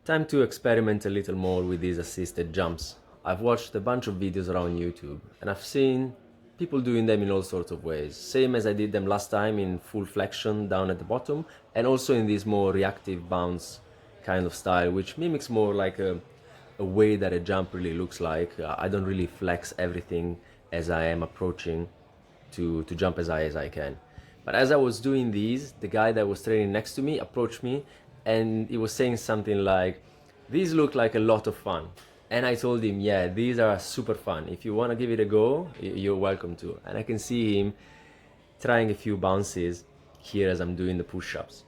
Time to experiment a little more with these assisted jumps. I've watched a bunch of videos around YouTube and I've seen people doing them in all sorts of ways. Same as I did them last time in full flexion down at the bottom, and also in this more reactive bounce kind of style, which mimics more like a way that a jump really looks like. I don't really flex everything as I am approaching to jump as high as I can. But as I was doing these, the guy that was training next to me approached me and he was saying something like, "These look like a lot of fun." And I told him, "Yeah, these are super fun. If you want to give it a go, you're welcome to." And I can see him trying a few bounces here as I'm doing the push-ups.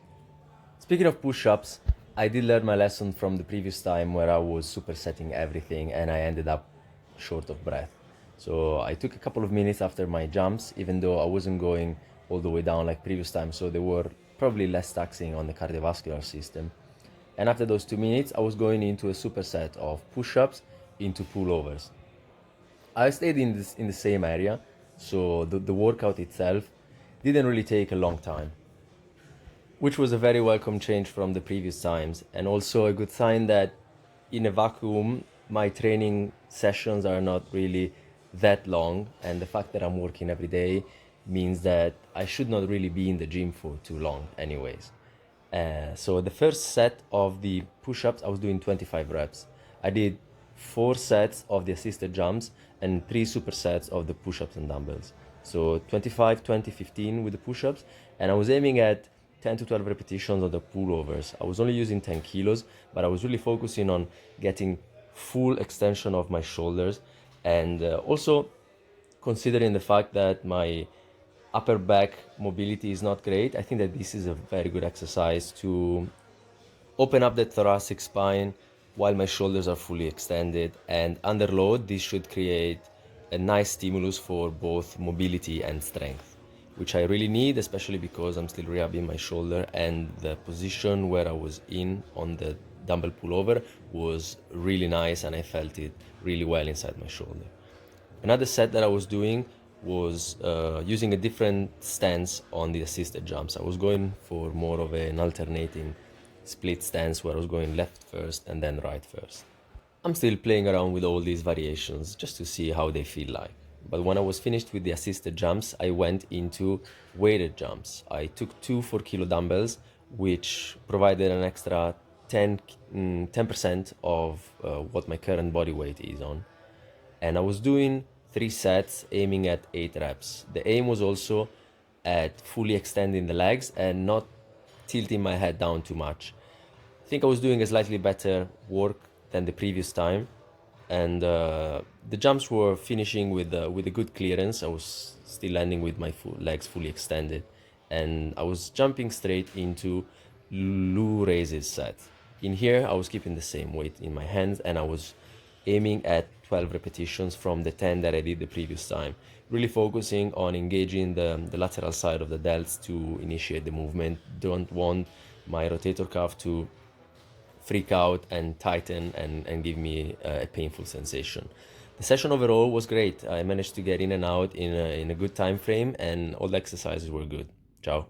Speaking of push-ups, I did learn my lesson from the previous time where I was supersetting everything and I ended up short of breath. So I took a couple of minutes after my jumps, even though I wasn't going all the way down like previous time, so they were probably less taxing on the cardiovascular system. And after those 2 minutes, I was going into a superset of push-ups into pullovers. I stayed in the same area, so the workout itself didn't really take a long time, which was a very welcome change from the previous times, and also a good sign that in a vacuum, my training sessions are not really that long, and the fact that I'm working every day means that I should not really be in the gym for too long anyways. So the first set of the push-ups, I was doing 25 reps. I did 4 sets of the assisted jumps and 3 supersets of the push-ups and dumbbells. So 25, 20, 15 with the push-ups, and I was aiming at 10 to 12 repetitions on the pullovers. I was only using 10 kilos, but I was really focusing on getting full extension of my shoulders, and also considering the fact that my upper back mobility is not great. I think that this is a very good exercise to open up the thoracic spine while my shoulders are fully extended, and under load this should create a nice stimulus for both mobility and strength, which I really need, especially because I'm still rehabbing my shoulder and the position where I was in on the dumbbell pullover was really nice and I felt it really well inside my shoulder. Another set that I was doing was using a different stance on the assisted jumps. I was going for more of an alternating split stance where I was going left first and then right first. I'm still playing around with all these variations just to see how they feel like. But when I was finished with the assisted jumps, I went into weighted jumps. I took 2 4-kilo dumbbells, which provided an extra 10% of what my current body weight is on. And I was doing 3 sets aiming at 8 reps. The aim was also at fully extending the legs and not tilting my head down too much. I think I was doing a slightly better work than the previous time, and the jumps were finishing with a good clearance. I was still landing with my legs fully extended, and I was jumping straight into Lou raises set. In here, I was keeping the same weight in my hands, and I was aiming at 12 repetitions from the 10 that I did the previous time, really focusing on engaging the lateral side of the delts to initiate the movement. Don't want my rotator cuff to freak out and tighten and give me a painful sensation. The session overall was great. I managed to get in and out in a good time frame, and all the exercises were good. Ciao.